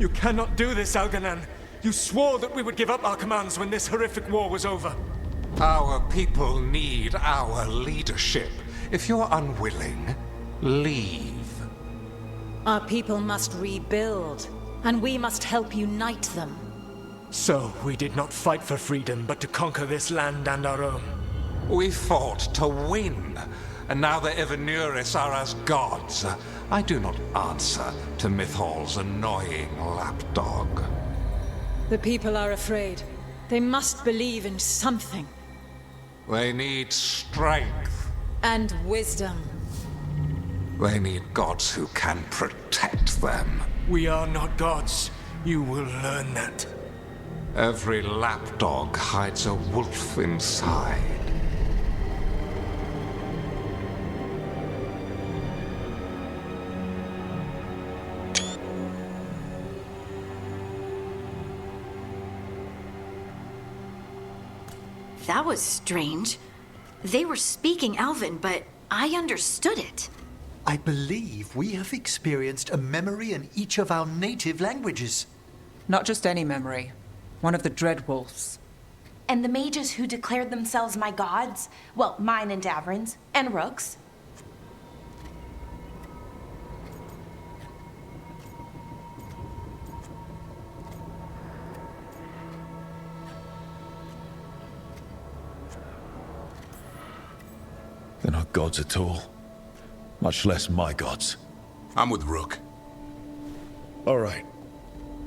You cannot do this, Algernon. You swore that we would give up our commands when this horrific war was over. Our people need our leadership. If you're unwilling, leave. Our people must rebuild, and we must help unite them. So, we did not fight for freedom, but to conquer this land and our own. We fought to win, and now the Evenuris are as gods. I do not answer to Mythal's annoying lapdog. The people are afraid. They must believe in something. They need strength. And wisdom. They need gods who can protect them. We are not gods. You will learn that. Every lapdog hides a wolf inside. That was strange. They were speaking Elven, but I understood it. I believe we have experienced a memory in each of our native languages. Not just any memory. One of the Dread Wolves. And the mages who declared themselves my gods? Well, mine and Davrin's, and Rook's. They're not gods at all. Much less my gods. I'm with Rook. All right.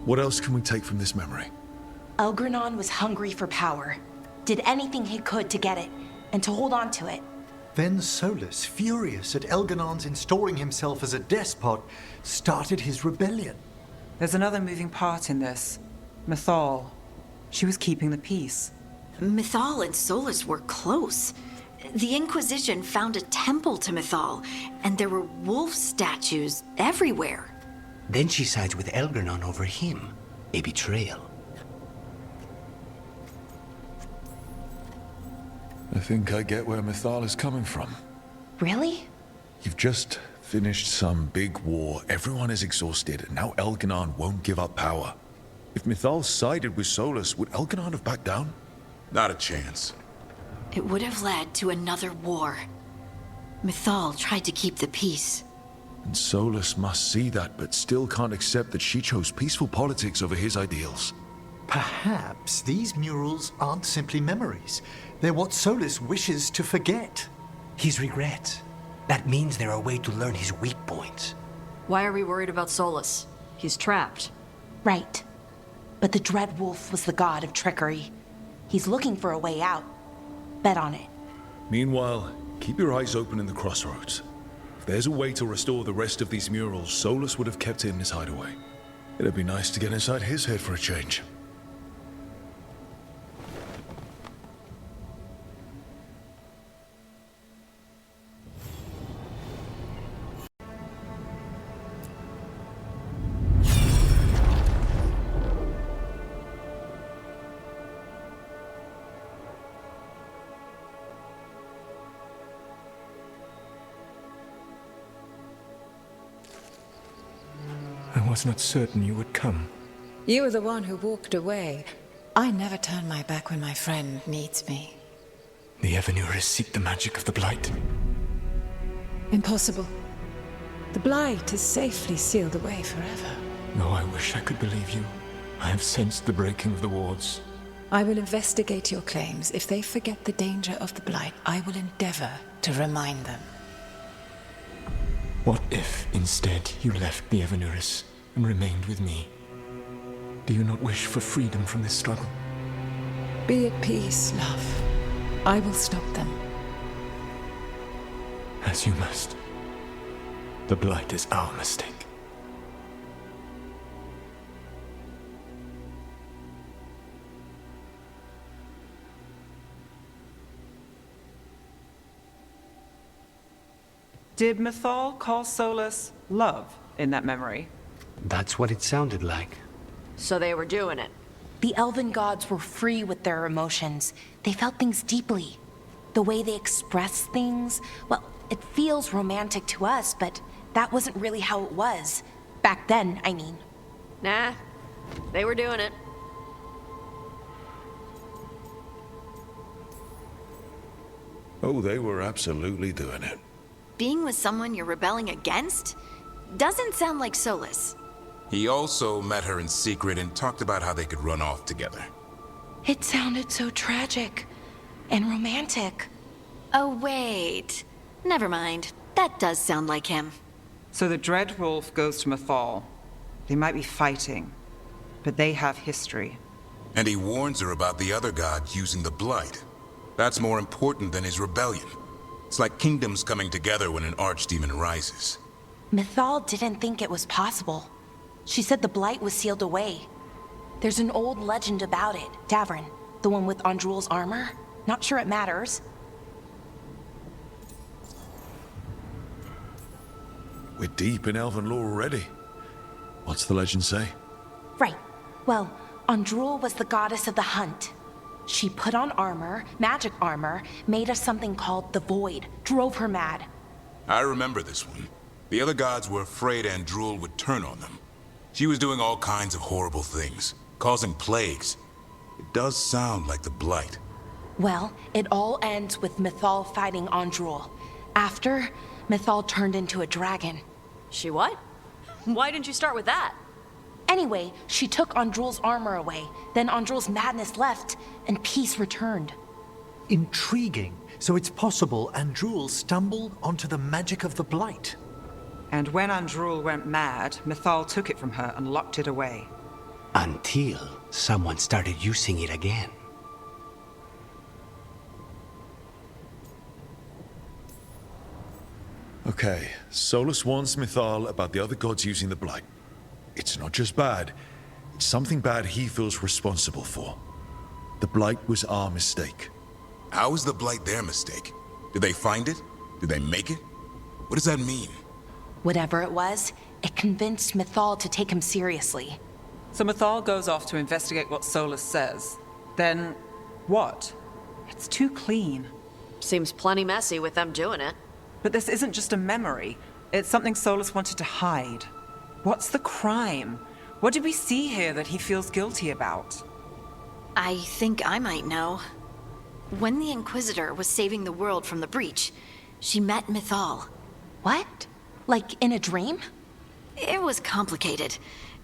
What else can we take from this memory? Elgranon was hungry for power. Did anything he could to get it, and to hold on to it. Then Solus, furious at Elganon's installing himself as a despot, started his rebellion. There's another moving part in this. Mythal. She was keeping the peace. Mythal and Solus were close. The Inquisition found a temple to Mythal, and there were wolf statues everywhere. Then she sides with Elgranon over him. A betrayal. I think I get where Mythal is coming from. Really? You've just finished some big war, everyone is exhausted, and now Elganon won't give up power. If Mythal sided with Solus, would Elganon have backed down? Not a chance. It would have led to another war. Mythal tried to keep the peace. And Solus must see that, but still can't accept that she chose peaceful politics over his ideals. Perhaps these murals aren't simply memories. They're what Solus wishes to forget. His regrets. That means they're a way to learn his weak points. Why are we worried about Solus? He's trapped. Right. But the Dread Wolf was the god of trickery. He's looking for a way out. Bet on it. Meanwhile, keep your eyes open in the crossroads. If there's a way to restore the rest of these murals, Solus would have kept it in his hideaway. It'd be nice to get inside his head for a change. I was not certain you would come. You were the one who walked away. I never turn my back when my friend needs me. The Evenuris seek the magic of the Blight. Impossible. The Blight is safely sealed away forever. Though I wish I could believe you. I have sensed the breaking of the wards. I will investigate your claims. If they forget the danger of the Blight, I will endeavor to remind them. What if, instead, you left the Evenuris and remained with me? Do you not wish for freedom from this struggle? Be at peace, love. I will stop them. As you must. The Blight is our mistake. Did Mythal call Solus love in that memory? That's what it sounded like. So they were doing it. The elven gods were free with their emotions. They felt things deeply. The way they expressed things, well, it feels romantic to us, but that wasn't really how it was. Back then, I mean. Nah, they were doing it. Oh, they were absolutely doing it. Being with someone you're rebelling against? Doesn't sound like Solus. He also met her in secret and talked about how they could run off together. It sounded so tragic and romantic. Oh, wait. Never mind. That does sound like him. So the Dread Wolf goes to Mythal. They might be fighting, but they have history. And he warns her about the other gods using the Blight. That's more important than his rebellion. It's like kingdoms coming together when an archdemon rises. Mythal didn't think it was possible. She said the Blight was sealed away. There's an old legend about it. Davrin, the one with Andrul's armor. Not sure it matters. We're deep in elven lore already. What's the legend say? Right. Well, Andrul was the goddess of the hunt. She put on armor, magic armor, made of something called the Void, drove her mad. I remember this one. The other gods were afraid Andrul would turn on them. She was doing all kinds of horrible things, causing plagues. It does sound like the Blight. Well, it all ends with Mythal fighting Andrul. After, Mythal turned into a dragon. She what? Why didn't you start with that? Anyway, she took Andrul's armor away. Then Andrul's madness left, and peace returned. Intriguing. So it's possible Andrul stumbled onto the magic of the Blight. And when Andrul went mad, Mythal took it from her and locked it away. Until someone started using it again. Okay, Solus warns Mythal about the other gods using the Blight. It's not just bad, it's something bad he feels responsible for. The Blight was our mistake. How is the Blight their mistake? Did they find it? Did they make it? What does that mean? Whatever it was, it convinced Mythal to take him seriously. So Mythal goes off to investigate what Solus says. Then, what? It's too clean. Seems plenty messy with them doing it. But this isn't just a memory. It's something Solus wanted to hide. What's the crime? What did we see here that he feels guilty about? I think I might know. When the Inquisitor was saving the world from the breach, she met Mythal. What? Like in a dream? It was complicated.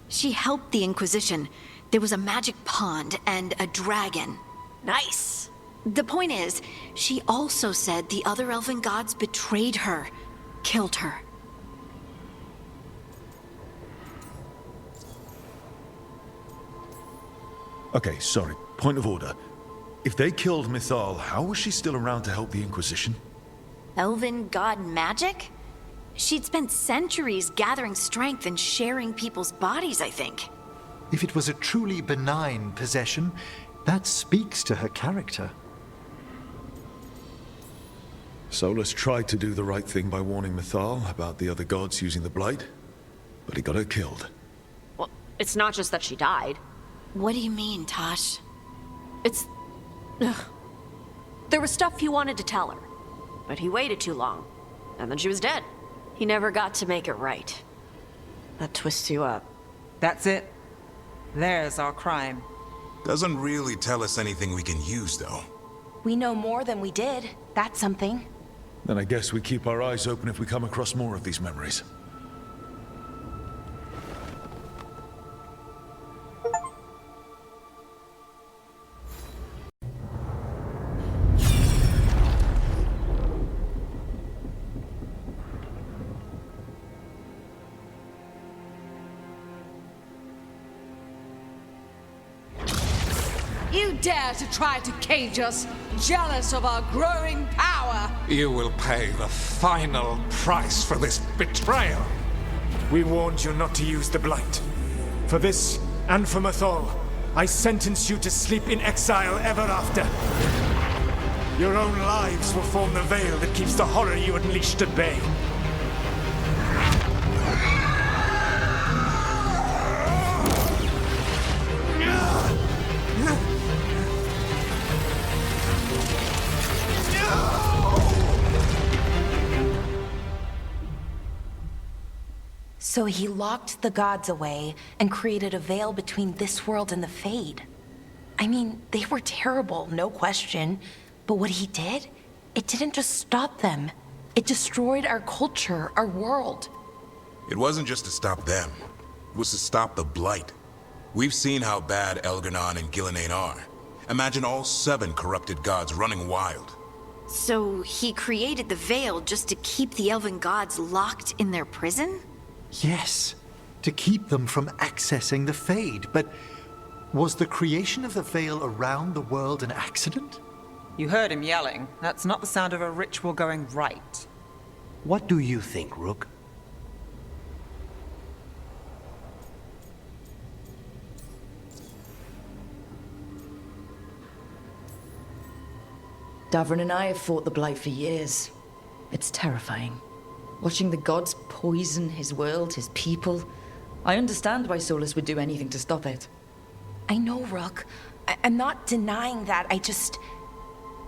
She helped the Inquisition. There was a magic pond and a dragon. Nice. The point is, she also said the other elven gods betrayed her, killed her. Okay, sorry. Point of order. If they killed Mythal, how was she still around to help the Inquisition? Elven god magic? She'd spent centuries gathering strength and sharing people's bodies, I think. If it was a truly benign possession, that speaks to her character. Solus tried to do the right thing by warning Mythal about the other gods using the Blight, but he got her killed. Well, it's not just that she died. What do you mean, Tosh? It's... Ugh. There was stuff he wanted to tell her, but he waited too long, and then she was dead. He never got to make it right. That twists you up. That's it. There's our crime. Doesn't really tell us anything we can use, though. We know more than we did. That's something. Then I guess we keep our eyes open if we come across more of these memories. You dare to try to cage us, jealous of our growing power! You will pay the final price for this betrayal. We warned you not to use the Blight. For this, and for Mythal, I sentence you to sleep in exile ever after. Your own lives will form the veil that keeps the horror you unleashed at bay. So he locked the gods away and created a veil between this world and the Fade. I mean, they were terrible, no question. But what he did, it didn't just stop them. It destroyed our culture, our world. It wasn't just to stop them. It was to stop the Blight. We've seen how bad Elganon and Gillenane are. Imagine all 7 corrupted gods running wild. So he created the Veil just to keep the elven gods locked in their prison? Yes, to keep them from accessing the Fade. But was the creation of the Veil around the world an accident? You heard him yelling. That's not the sound of a ritual going right. What do you think, Rook? Davrin and I have fought the Blight for years. It's terrifying. Watching the gods poison his world, his people. I understand why Solus would do anything to stop it. I know, Rook. I'm not denying that.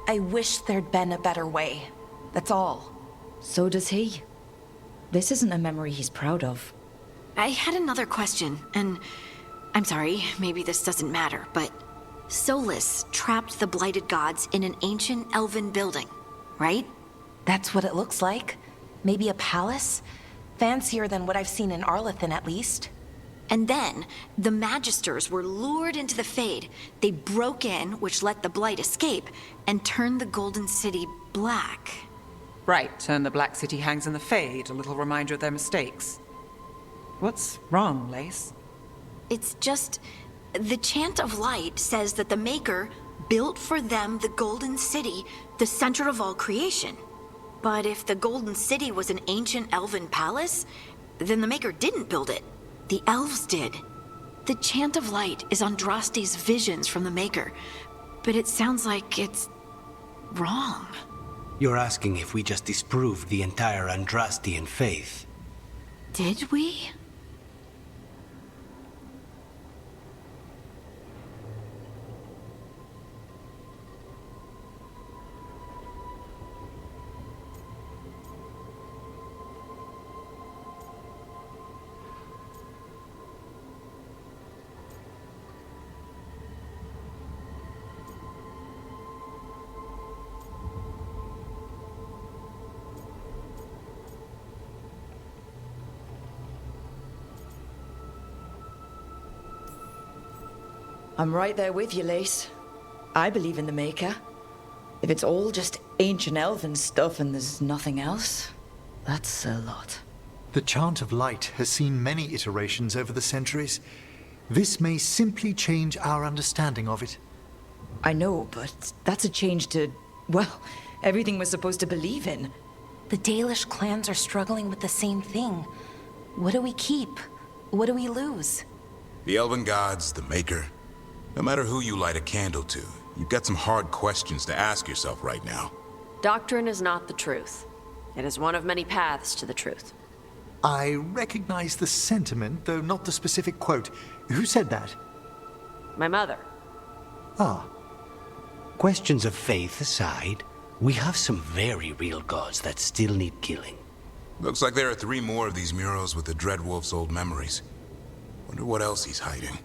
I wish there'd been a better way. That's all. So does he. This isn't a memory he's proud of. I had another question, and I'm sorry, maybe this doesn't matter, but Solus trapped the blighted gods in an ancient elven building, right? That's what it looks like. Maybe a palace? Fancier than what I've seen in Arlethan, at least. And then, the Magisters were lured into the Fade. They broke in, which let the Blight escape, and turned the Golden City black. Right, and the Black City hangs in the Fade, a little reminder of their mistakes. What's wrong, Lace? It's just... the Chant of Light says that the Maker built for them the Golden City, the center of all creation. But if the Golden City was an ancient elven palace, then the Maker didn't build it. The elves did. The Chant of Light is Andraste's visions from the Maker, but it sounds like it's wrong. You're asking if we just disproved the entire Andrastian faith. Did we? I'm right there with you, Lace. I believe in the Maker. If it's all just ancient elven stuff and there's nothing else, that's a lot. The Chant of Light has seen many iterations over the centuries. This may simply change our understanding of it. I know, but that's a change to, well, everything we're supposed to believe in. The Dalish clans are struggling with the same thing. What do we keep? What do we lose? The elven gods, the Maker. No matter who you light a candle to, you've got some hard questions to ask yourself right now. Doctrine is not the truth. It is one of many paths to the truth. I recognize the sentiment, though not the specific quote. Who said that? My mother. Ah. Questions of faith aside, we have some very real gods that still need killing. Looks like there are 3 more of these murals with the Dreadwolf's old memories. Wonder what else he's hiding.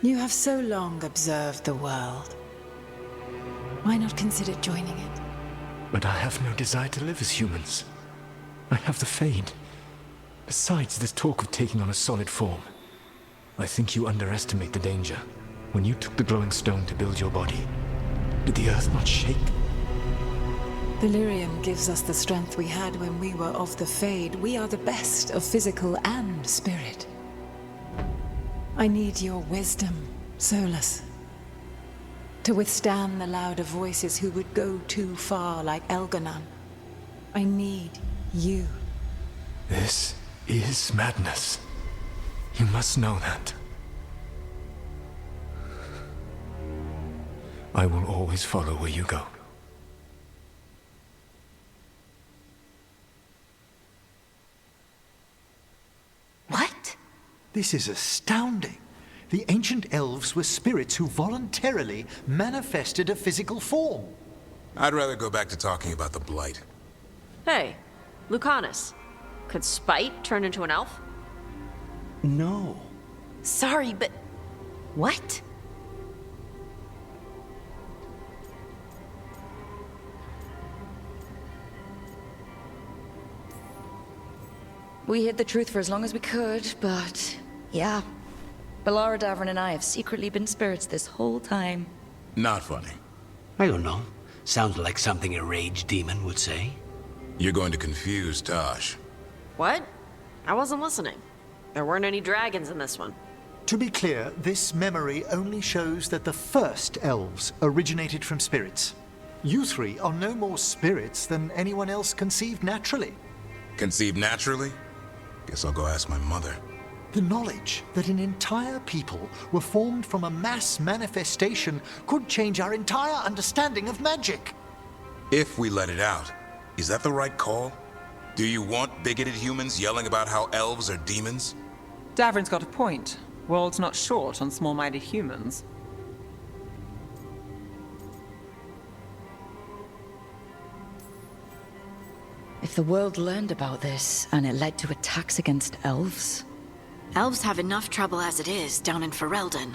You have so long observed the world. Why not consider joining it? But I have no desire to live as humans. I have the Fade. Besides, this talk of taking on a solid form. I think you underestimate the danger. When you took the glowing stone to build your body, did the earth not shake? Delirium gives us the strength we had when we were of the Fade. We are the best of physical and spirit. I need your wisdom, Solus. To withstand the louder voices who would go too far like Elganon. I need you. This is madness. You must know that. I will always follow where you go. This is astounding. The ancient elves were spirits who voluntarily manifested a physical form. I'd rather go back to talking about the Blight. Hey, Lucanus. Could Spite turn into an elf? No. Sorry, but... what? We hid the truth for as long as we could, but... yeah. Balara Davrin and I have secretly been spirits this whole time. Not funny. I don't know. Sounds like something a rage demon would say. You're going to confuse Tosh. What? I wasn't listening. There weren't any dragons in this one. To be clear, this memory only shows that the first elves originated from spirits. You three are no more spirits than anyone else conceived naturally. Conceived naturally? Guess I'll go ask my mother. The knowledge that an entire people were formed from a mass manifestation could change our entire understanding of magic. If we let it out, is that the right call? Do you want bigoted humans yelling about how elves are demons? Davrin's got a point. World's not short on small-minded humans. If the world learned about this, and it led to attacks against elves... Elves have enough trouble as it is down in Ferelden.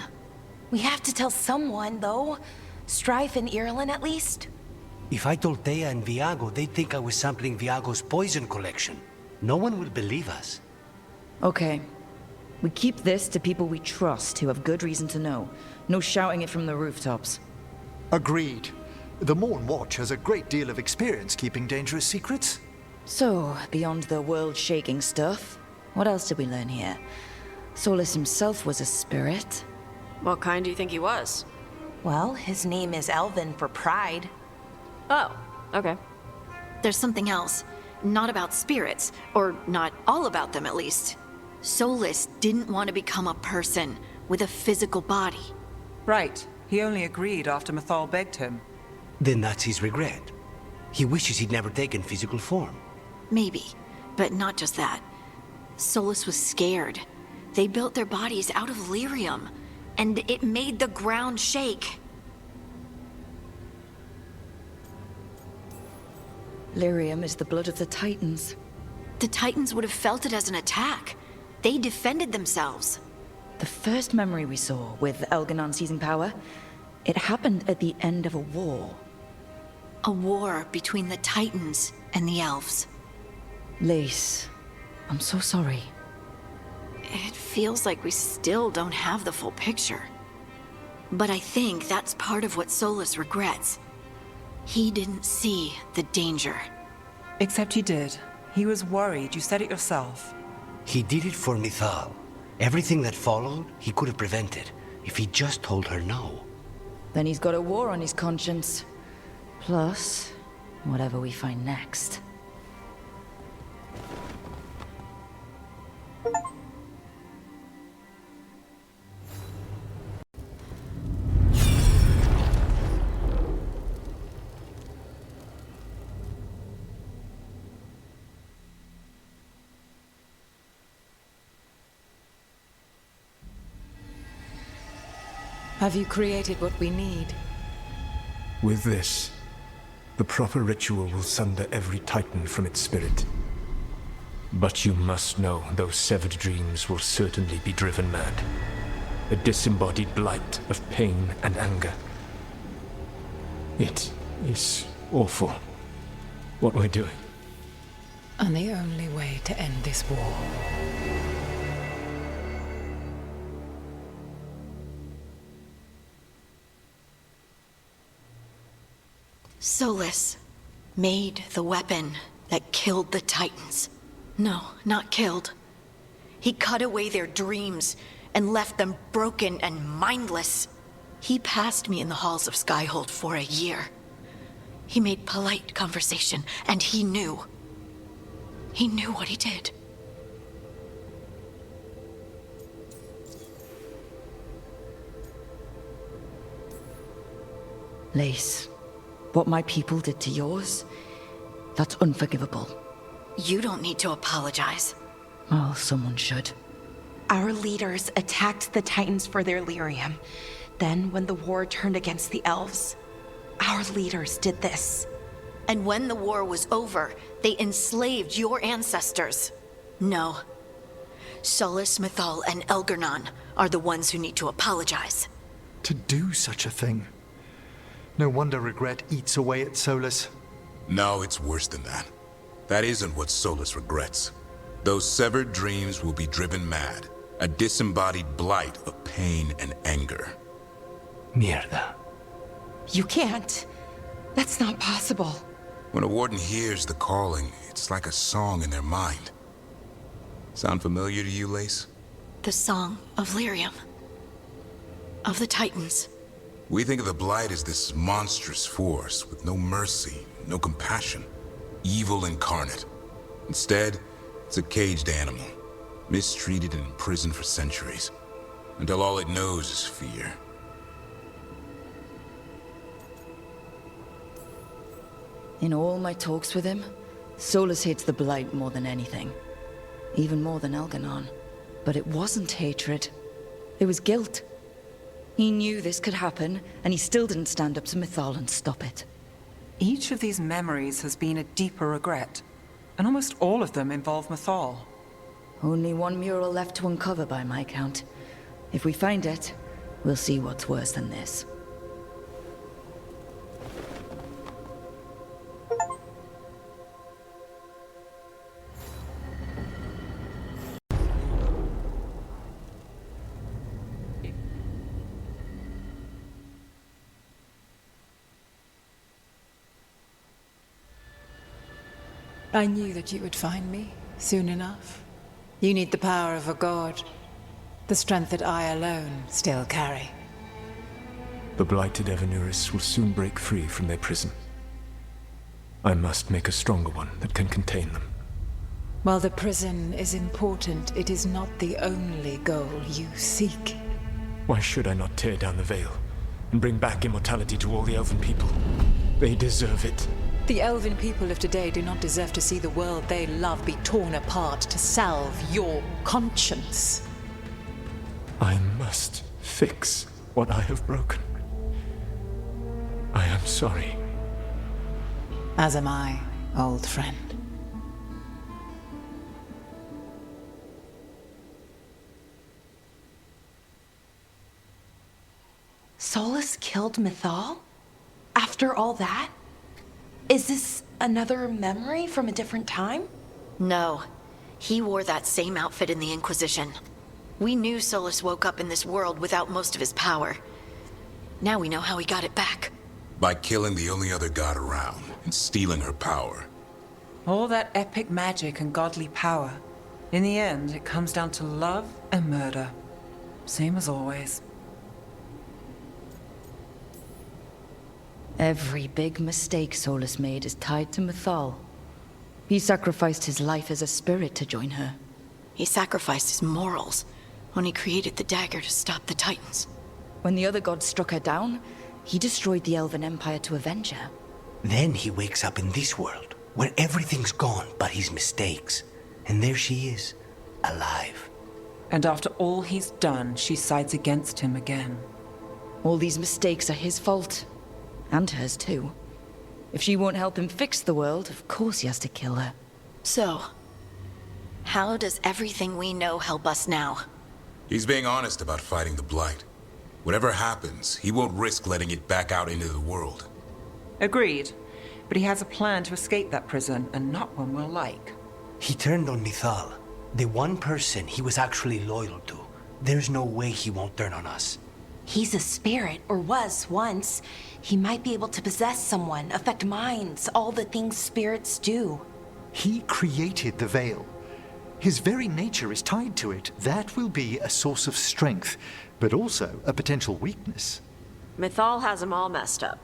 We have to tell someone, though. Strife and Irulan, at least. If I told Thea and Viago, they'd think I was sampling Viago's poison collection. No one will believe us. Okay. We keep this to people we trust who have good reason to know. No shouting it from the rooftops. Agreed. The Morn Watch has a great deal of experience keeping dangerous secrets. So, beyond the world-shaking stuff, what else did we learn here? Solus himself was a spirit. What kind do you think he was? Well, his name is Elven for pride. Oh, okay. There's something else. Not about spirits, or not all about them at least. Solus didn't want to become a person with a physical body. Right. He only agreed after Mythal begged him. Then that's his regret. He wishes he'd never taken physical form. Maybe, but not just that. Solus was scared. They built their bodies out of lyrium, and it made the ground shake. Lyrium is the blood of the Titans. The Titans would have felt it as an attack. They defended themselves. The first memory we saw with Elganon seizing power, it happened at the end of a war. A war between the Titans and the elves. Lace, I'm so sorry. It feels like we still don't have the full picture. But I think that's part of what Solus regrets. He didn't see the danger. Except he did. He was worried, you said it yourself. He did it for Mythal. Everything that followed, he could have prevented, if he just told her no. Then he's got a war on his conscience. Plus, whatever we find next. Have you created what we need? With this, the proper ritual will sunder every Titan from its spirit. But you must know those severed dreams will certainly be driven mad. A disembodied blight of pain and anger. It is awful what we're doing. And the only way to end this war. Solus made the weapon that killed the Titans. No, not killed. He cut away their dreams and left them broken and mindless. He passed me in the halls of Skyhold for a year. He made polite conversation, and he knew. He knew what he did. Lace, what my people did to yours, that's unforgivable. You don't need to apologize. Well, someone should. Our leaders attacked the Titans for their lyrium. Then, when the war turned against the elves, our leaders did this. And when the war was over, they enslaved your ancestors. No. Solus, Mythal, and Elgernon are the ones who need to apologize. To do such a thing. No wonder regret eats away at Solus. No, it's worse than that. That isn't what Solus regrets. Those severed dreams will be driven mad. A disembodied blight of pain and anger. Mierda. You can't. That's not possible. When a warden hears the calling, it's like a song in their mind. Sound familiar to you, Lace? The song of Lyrium. Of the Titans. We think of the Blight as this monstrous force with no mercy, no compassion. Evil incarnate. Instead, it's a caged animal. Mistreated and imprisoned for centuries. Until all it knows is fear. In all my talks with him, Solus hates the Blight more than anything. Even more than Elgernon. But it wasn't hatred. It was guilt. He knew this could happen, and he still didn't stand up to Mythal and stop it. Each of these memories has been a deeper regret, and almost all of them involve Mythal. Only one mural left to uncover by my count. If we find it, we'll see what's worse than this. I knew that you would find me, soon enough. You need the power of a god. The strength that I alone still carry. The blighted Evanuris will soon break free from their prison. I must make a stronger one that can contain them. While the prison is important, it is not the only goal you seek. Why should I not tear down the veil and bring back immortality to all the elven people? They deserve it. The elven people of today do not deserve to see the world they love be torn apart to salve your conscience. I must fix what I have broken. I am sorry. As am I, old friend. Solus killed Mythal? After all that? Is this another memory from a different time? No. He wore that same outfit in the Inquisition. We knew Solus woke up in this world without most of his power. Now we know how he got it back. By killing the only other god around and stealing her power. All that epic magic and godly power. In the end, it comes down to love and murder. Same as always. Every big mistake Solus made is tied to Mythal. He sacrificed his life as a spirit to join her. He sacrificed his morals when he created the dagger to stop the Titans. When the other gods struck her down, he destroyed the Elven Empire to avenge her. Then he wakes up in this world, where everything's gone but his mistakes. And there she is, alive. And after all he's done, she sides against him again. All these mistakes are his fault. And hers too. If she won't help him fix the world, of course he has to kill her. So, how does everything we know help us now? He's being honest about fighting the Blight. Whatever happens, he won't risk letting it back out into the world. Agreed. But he has a plan to escape that prison, and not one we'll like. He turned on Mythal, the one person he was actually loyal to. There's no way he won't turn on us. He's a spirit, or was once. He might be able to possess someone, affect minds, all the things spirits do. He created the veil. His very nature is tied to it. That will be a source of strength, but also a potential weakness. Mythal has him all messed up.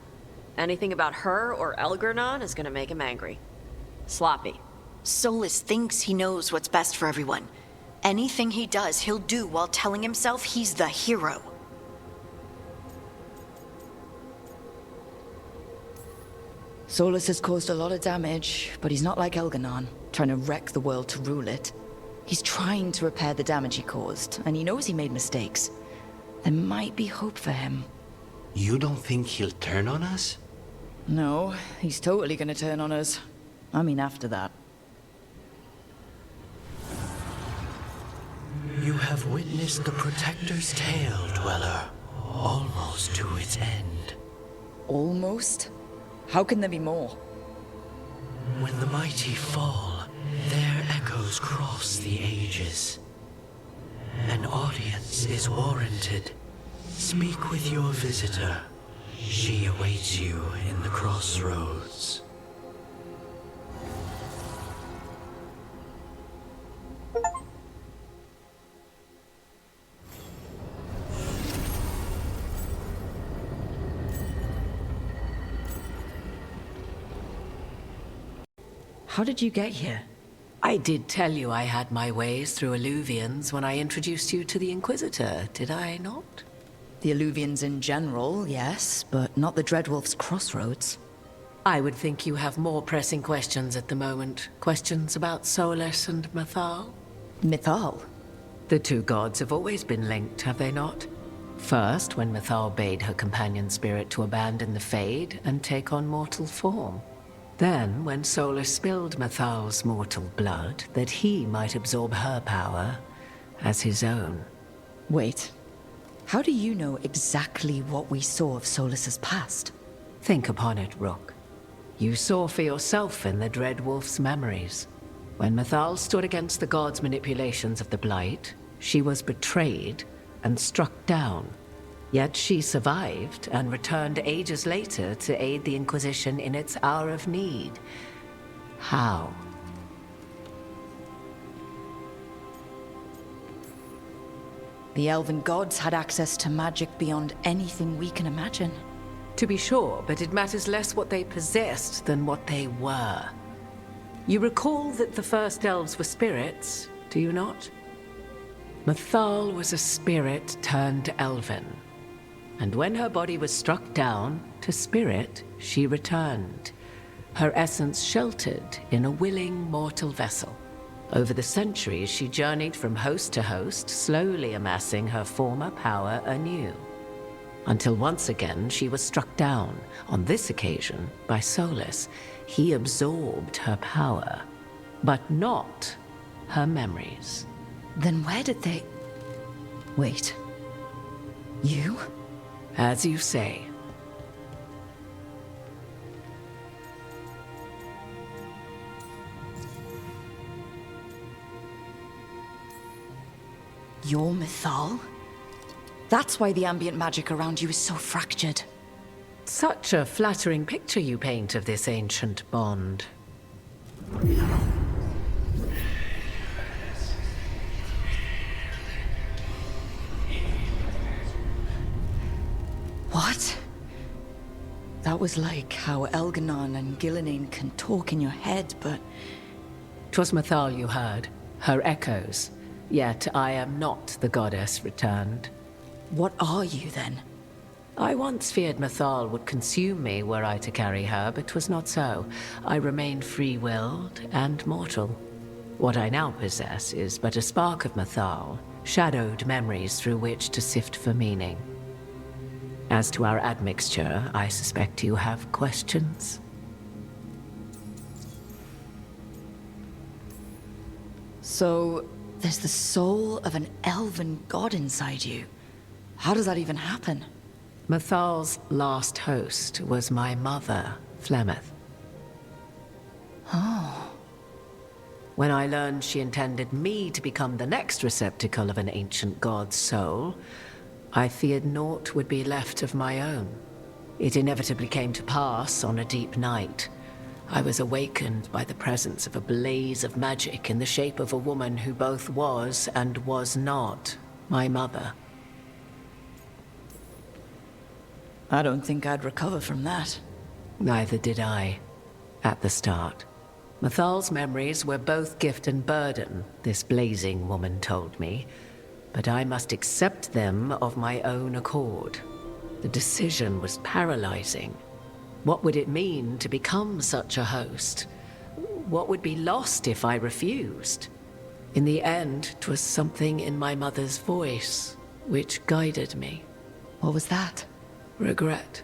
Anything about her or Elgernon is gonna make him angry. Sloppy. Solus thinks he knows what's best for everyone. Anything he does, he'll do while telling himself he's the hero. Solus has caused a lot of damage, but he's not like Elgernon, trying to wreck the world to rule it. He's trying to repair the damage he caused, and he knows he made mistakes. There might be hope for him. You don't think he'll turn on us? No, he's totally gonna turn on us. I mean, after that. You have witnessed the Protector's tale, Dweller. Almost to its end. Almost? How can there be more? When the mighty fall, their echoes cross the ages. An audience is warranted. Speak with your visitor. She awaits you in the crossroads. How did you get here? I did tell you I had my ways through Illuvians when I introduced you to the Inquisitor, did I not? The Illuvians in general, yes, but not the Dreadwolf's crossroads. I would think you have more pressing questions at the moment. Questions about Solus and Mythal? Mythal? The two gods have always been linked, have they not? First, when Mythal bade her companion spirit to abandon the Fade and take on mortal form. Then, when Solus spilled Mythal's mortal blood, that he might absorb her power as his own. Wait. How do you know exactly what we saw of Solus's past? Think upon it, Rook. You saw for yourself in the Dreadwolf's memories. When Mythal stood against the gods' manipulations of the Blight, she was betrayed and struck down. Yet she survived and returned ages later to aid the Inquisition in its hour of need. How? The elven gods had access to magic beyond anything we can imagine. To be sure, but it matters less what they possessed than what they were. You recall that the first elves were spirits, do you not? Mythal was a spirit turned elven. And when her body was struck down, to spirit, she returned. Her essence sheltered in a willing mortal vessel. Over the centuries, she journeyed from host to host, slowly amassing her former power anew. Until once again, she was struck down, on this occasion, by Solus. He absorbed her power, but not her memories. Then where did they... Wait. You? As you say. You're Mythal? That's why the ambient magic around you is so fractured. Such a flattering picture you paint of this ancient bond. What? That was like how Elganon and Gillenane can talk in your head, but... 'Twas Mythal you heard, her echoes. Yet I am not the goddess returned. What are you, then? I once feared Mythal would consume me were I to carry her, but 'twas not so. I remain free-willed and mortal. What I now possess is but a spark of Mythal, shadowed memories through which to sift for meaning. As to our admixture, I suspect you have questions. So, there's the soul of an elven god inside you. How does that even happen? Mythal's last host was my mother, Flemeth. Oh. When I learned she intended me to become the next receptacle of an ancient god's soul, I feared naught would be left of my own. It inevitably came to pass on a deep night. I was awakened by the presence of a blaze of magic in the shape of a woman who both was and was not my mother. I don't think I'd recover from that. Neither did I, at the start. Mythal's memories were both gift and burden, this blazing woman told me. But I must accept them of my own accord. The decision was paralyzing. What would it mean to become such a host? What would be lost if I refused? In the end, 'twas something in my mother's voice which guided me. What was that? Regret.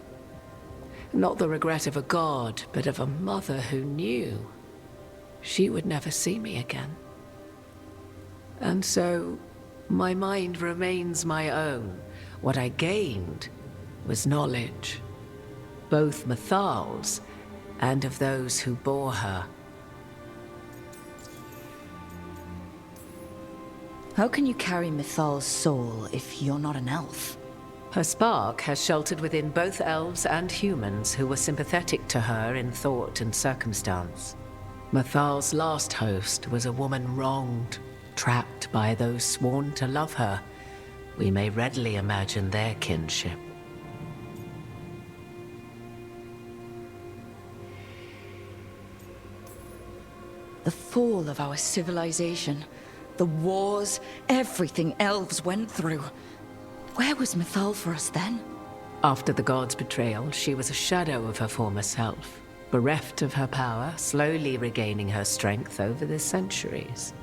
Not the regret of a god, but of a mother who knew she would never see me again. And so, my mind remains my own. What I gained was knowledge, both Mythal's and of those who bore her. How can you carry Mythal's soul if you're not an elf? Her spark has sheltered within both elves and humans who were sympathetic to her in thought and circumstance. Mythal's last host was a woman wronged, trapped by those sworn to love her. We may readily imagine their kinship. The fall of our civilization, the wars, everything elves went through. Where was Mythal for us then? After the god's betrayal, she was a shadow of her former self, bereft of her power, slowly regaining her strength over the centuries.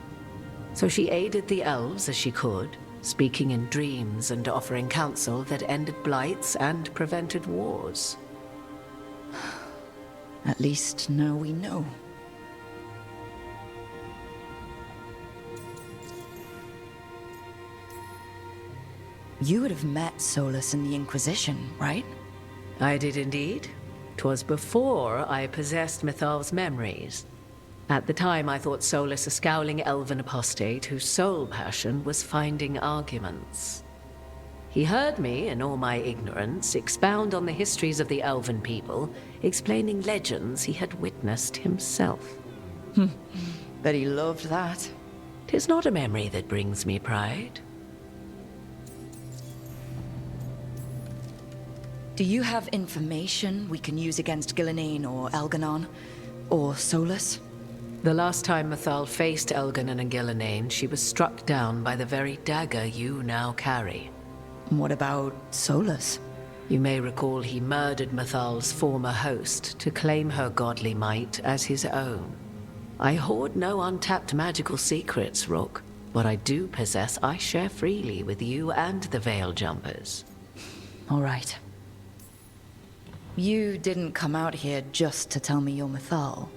So she aided the elves as she could, speaking in dreams and offering counsel that ended blights and prevented wars. At least now we know. You would have met Solus in the Inquisition, right? I did indeed. 'Twas before I possessed Mythal's memories. At the time, I thought Solus a scowling elven apostate whose sole passion was finding arguments. He heard me, in all my ignorance, expound on the histories of the elven people, explaining legends he had witnessed himself. Bet he loved that. 'Tis not a memory that brings me pride. Do you have information we can use against Gillenane or Elganon? Or Solus? The last time Mythal faced Elganon and Gillenane, she was struck down by the very dagger you now carry. What about Solus? You may recall he murdered Mythal's former host to claim her godly might as his own. I hoard no untapped magical secrets, Rook. What I do possess, I share freely with you and the Veil Jumpers. All right. You didn't come out here just to tell me you're Mythal.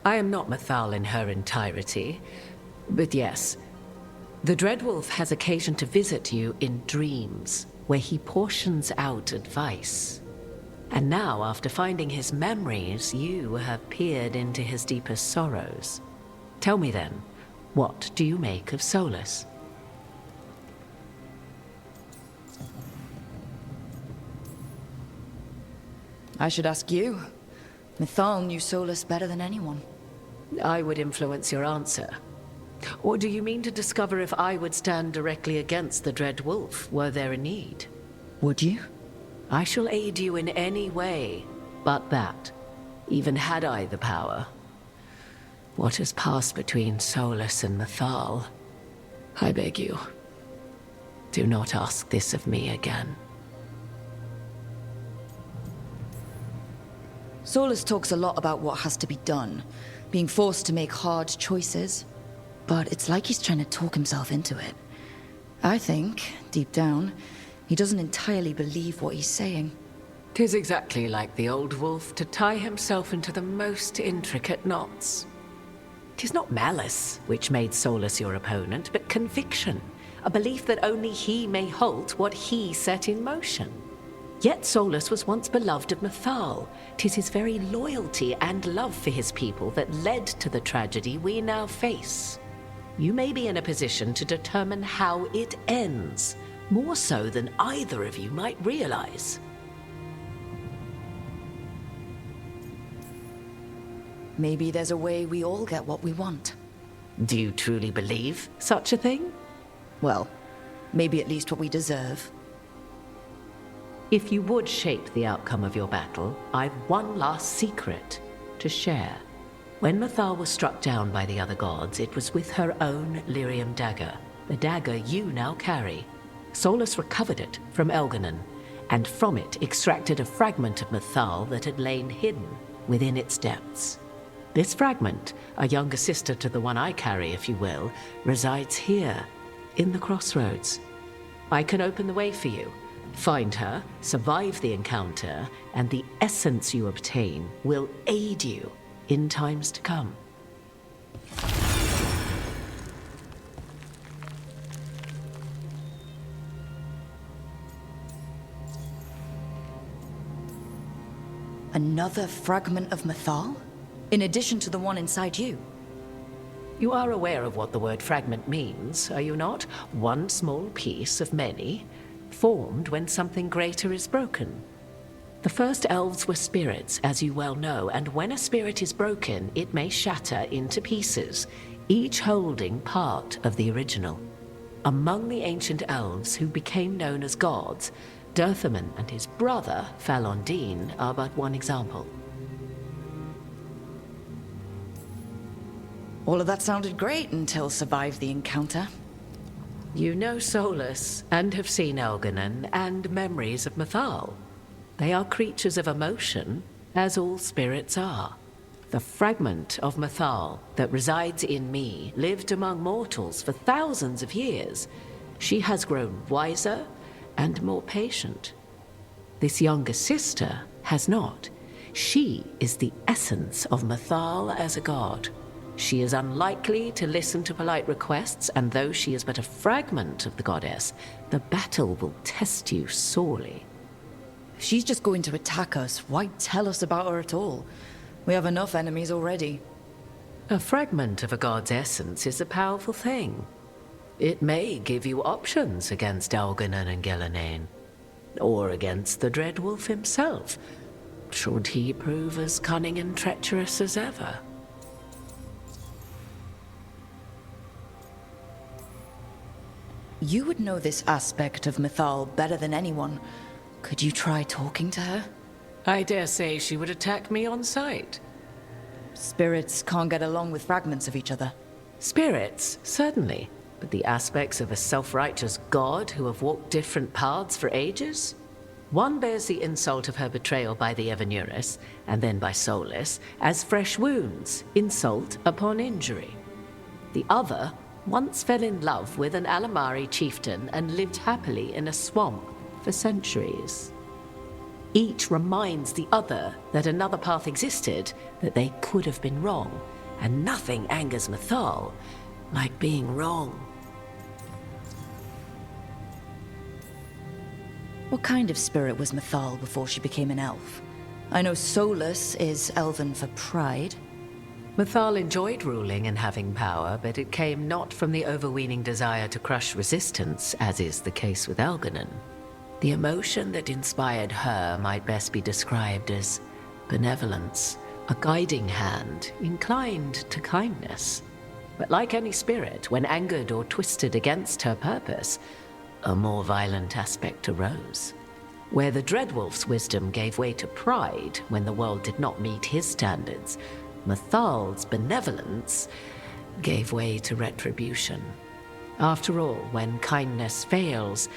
I am not Mythal in her entirety, but yes. The Dreadwolf has occasion to visit you in dreams, where he portions out advice. And now, after finding his memories, you have peered into his deepest sorrows. Tell me then, what do you make of Solus? I should ask you. Mythal knew Solus better than anyone. I would influence your answer. Or do you mean to discover if I would stand directly against the Dread Wolf, were there a need? Would you? I shall aid you in any way, but that, even had I the power. What has passed between Solus and Mythal? I beg you, do not ask this of me again. Solus talks a lot about what has to be done, being forced to make hard choices. But it's like he's trying to talk himself into it. I think, deep down, he doesn't entirely believe what he's saying. 'Tis exactly like the old wolf to tie himself into the most intricate knots. 'Tis not malice which made Solus your opponent, but conviction, a belief that only he may halt what he set in motion. Yet Solus was once beloved of Mythal. 'Tis his very loyalty and love for his people that led to the tragedy we now face. You may be in a position to determine how it ends, more so than either of you might realize. Maybe there's a way we all get what we want. Do you truly believe such a thing? Well, maybe at least what we deserve. If you would shape the outcome of your battle, I've one last secret to share. When Mythal was struck down by the other gods, it was with her own lyrium dagger, the dagger you now carry. Solus recovered it from Elganon, and from it extracted a fragment of Mythal that had lain hidden within its depths. This fragment, a younger sister to the one I carry, if you will, resides here, in the crossroads. I can open the way for you. Find her, survive the encounter, and the essence you obtain will aid you in times to come. Another fragment of Mythal? In addition to the one inside you? You are aware of what the word fragment means, are you not? One small piece of many, formed when something greater is broken. The first elves were spirits, as you well know, and when a spirit is broken, it may shatter into pieces, each holding part of the original. Among the ancient elves who became known as gods, Dirthaman and his brother, Falondine, are but one example. All of that sounded great until survived the encounter. You know Solus, and have seen Elganon, and memories of Mythal. They are creatures of emotion, as all spirits are. The fragment of Mythal that resides in me lived among mortals for thousands of years. She has grown wiser and more patient. This younger sister has not. She is the essence of Mythal as a god. She is unlikely to listen to polite requests, and though she is but a fragment of the goddess, the battle will test you sorely. If she's just going to attack us, why tell us about her at all? We have enough enemies already. A fragment of a god's essence is a powerful thing. It may give you options against Elganon and Ghilanane, or against the Dread Wolf himself, should he prove as cunning and treacherous as ever. You would know this aspect of Mythal better than anyone. Could you try talking to her? I dare say she would attack me on sight. Spirits can't get along with fragments of each other. Spirits, certainly. But the aspects of a self-righteous god who have walked different paths for ages? One bears the insult of her betrayal by the Evanuris, and then by Solus, as fresh wounds, insult upon injury. The other once fell in love with an Alamari chieftain and lived happily in a swamp for centuries. Each reminds the other that another path existed, that they could have been wrong, and nothing angers Mythal like being wrong. What kind of spirit was Mythal before she became an elf? I know Solus is elven for pride. Mythal enjoyed ruling and having power, but it came not from the overweening desire to crush resistance, as is the case with Elganon. The emotion that inspired her might best be described as benevolence, a guiding hand inclined to kindness. But like any spirit, when angered or twisted against her purpose, a more violent aspect arose. Where the Dreadwolf's wisdom gave way to pride when the world did not meet his standards, Mythal's benevolence gave way to retribution. After all, when kindness fails,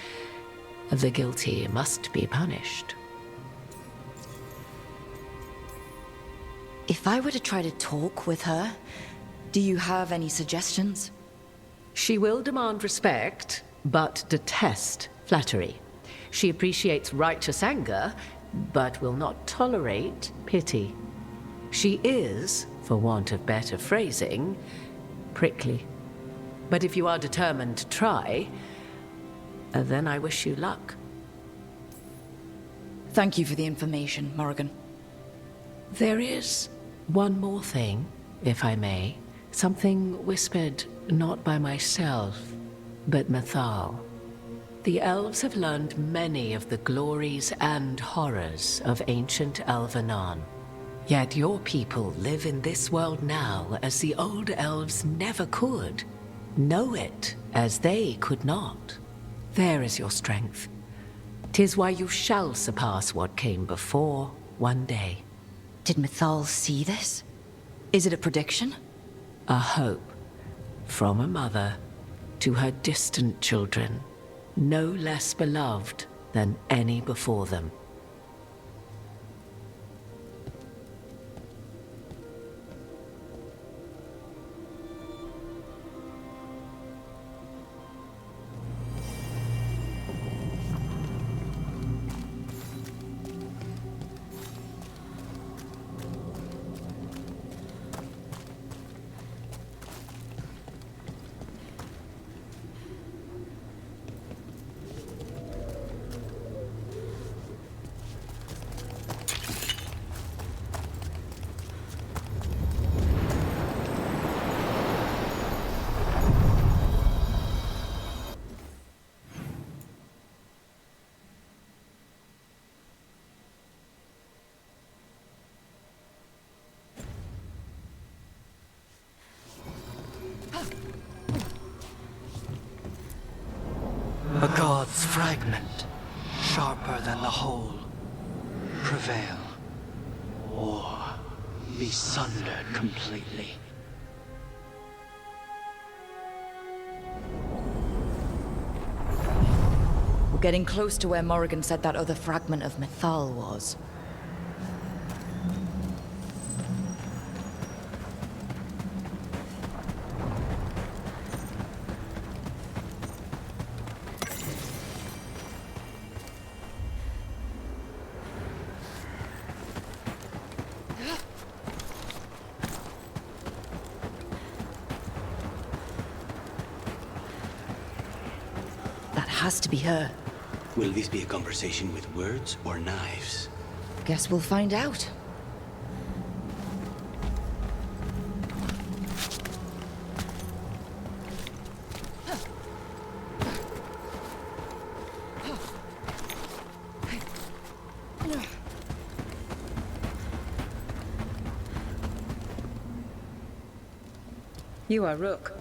the guilty must be punished. If I were to try to talk with her, do you have any suggestions? She will demand respect, but detest flattery. She appreciates righteous anger, but will not tolerate pity. She is, for want of better phrasing, prickly. But if you are determined to try, then I wish you luck. Thank you for the information, Morrigan. There is one more thing, if I may. Something whispered not by myself, but Mythal. The elves have learned many of the glories and horrors of ancient Elvenon. Yet your people live in this world now as the old elves never could. Know it as they could not. There is your strength. 'Tis why you shall surpass what came before one day. Did Mythal see this? Is it a prediction? A hope from a mother to her distant children, no less beloved than any before them. its fragment, sharper than the whole, prevail, or be sundered completely. We're getting close to where Morrigan said that other fragment of Mythal was. Has to be her. Will this be a conversation with words or knives? Guess we'll find out. You are Rook.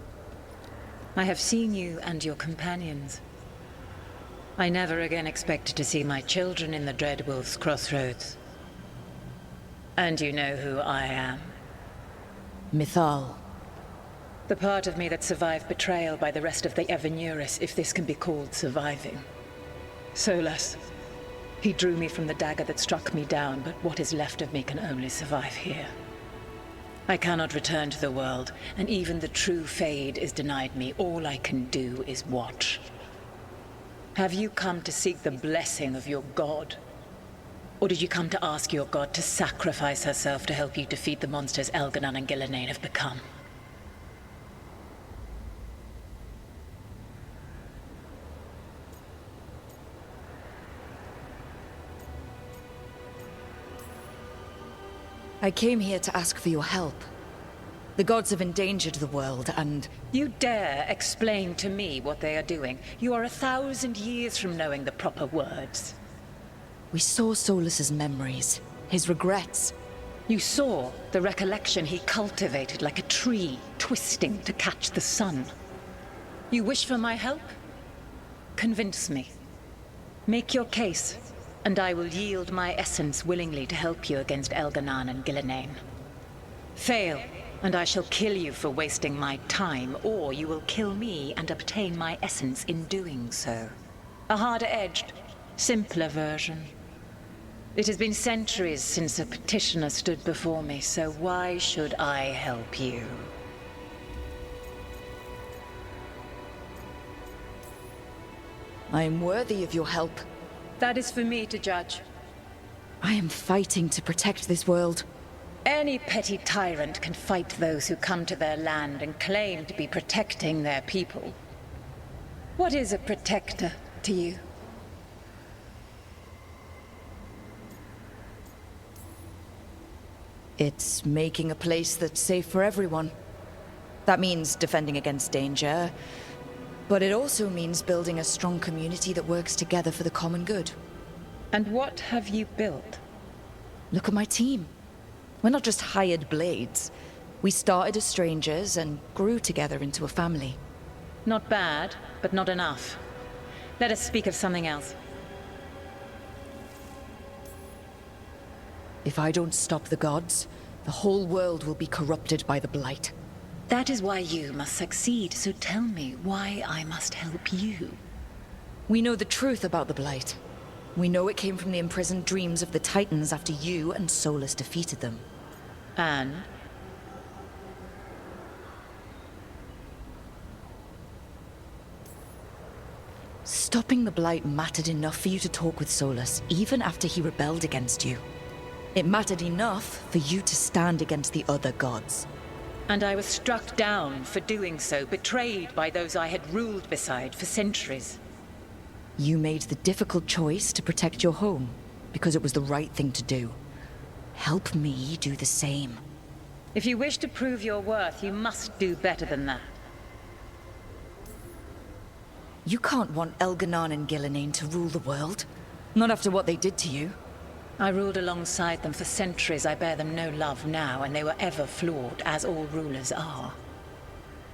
I have seen you and your companions. I never again expected to see my children in the Dreadwolf's crossroads. And you know who I am. Mythal. The part of me that survived betrayal by the rest of the Evanuris, if this can be called surviving. Solus. He drew me from the dagger that struck me down, but what is left of me can only survive here. I cannot return to the world, and even the true Fade is denied me. All I can do is watch. Have you come to seek the blessing of your god? Or did you come to ask your god to sacrifice herself to help you defeat the monsters Elganon and Gillenane have become? I came here to ask for your help. The gods have endangered the world, and... You dare explain to me what they are doing? You are 1,000 years from knowing the proper words. We saw Solus's memories, his regrets. You saw the recollection he cultivated like a tree, twisting to catch the sun. You wish for my help? Convince me. Make your case, and I will yield my essence willingly to help you against Elganon and Gillenane. Fail, and I shall kill you for wasting my time, or you will kill me and obtain my essence in doing so. A harder-edged, simpler version. It has been centuries since a petitioner stood before me, so why should I help you? I am worthy of your help. That is for me to judge. I am fighting to protect this world. Any petty tyrant can fight those who come to their land and claim to be protecting their people. What is a protector to you? It's making a place that's safe for everyone. That means defending against danger, but it also means building a strong community that works together for the common good. And what have you built? Look at my team. We're not just hired blades. We started as strangers and grew together into a family. Not bad, but not enough. Let us speak of something else. If I don't stop the gods, the whole world will be corrupted by the Blight. That is why you must succeed, so tell me why I must help you. We know the truth about the Blight. We know it came from the imprisoned dreams of the Titans after you and Solus defeated them. And? Stopping the Blight mattered enough for you to talk with Solus, even after he rebelled against you. It mattered enough for you to stand against the other gods. And I was struck down for doing so, betrayed by those I had ruled beside for centuries. You made the difficult choice to protect your home, because it was the right thing to do. Help me do the same. If you wish to prove your worth, you must do better than that. You can't want Elganon and Gillenane to rule the world. Not after what they did to you. I ruled alongside them for centuries. I bear them no love now, and they were ever flawed, as all rulers are.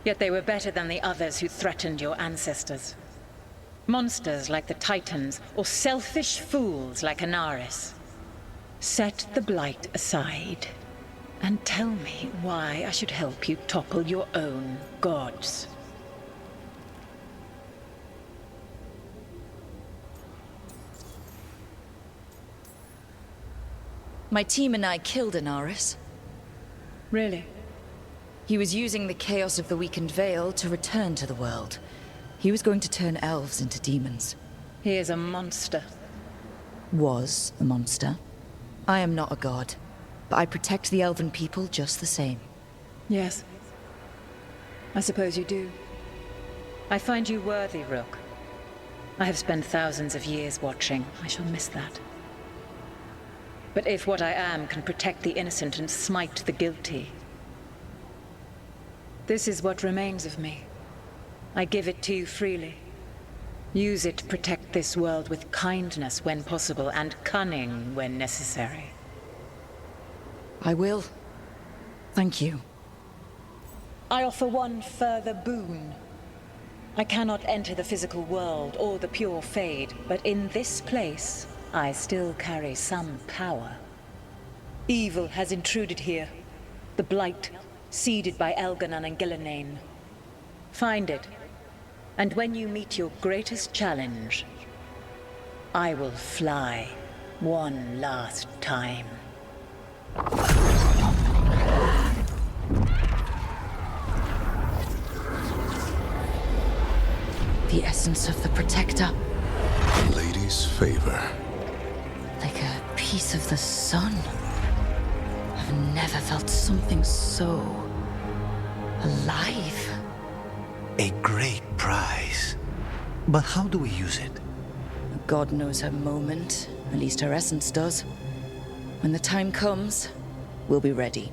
Yet they were better than the others who threatened your ancestors. Monsters like the Titans, or selfish fools like Anaris. Set the blight aside, and tell me why I should help you topple your own gods. My team and I killed Anaris. Really? He was using the chaos of the weakened Veil to return to the world. He was going to turn elves into demons. He is a monster. Was a monster. I am not a god, but I protect the elven people just the same. Yes. I suppose you do. I find you worthy, Rook. I have spent thousands of years watching. I shall miss that. But if what I am can protect the innocent and smite the guilty, this is what remains of me. I give it to you freely. Use it to protect this world with kindness when possible and cunning when necessary. I will. Thank you. I offer one further boon. I cannot enter the physical world or the pure Fade, but in this place, I still carry some power. Evil has intruded here. The Blight, seeded by Elganon and Gillenane. Find it, and when you meet your greatest challenge, I will fly one last time. The essence of the Protector. The lady's favor. Like a piece of the sun. I've never felt something so alive. A great prize. But how do we use it? God knows her moment. At least her essence does. When the time comes, we'll be ready.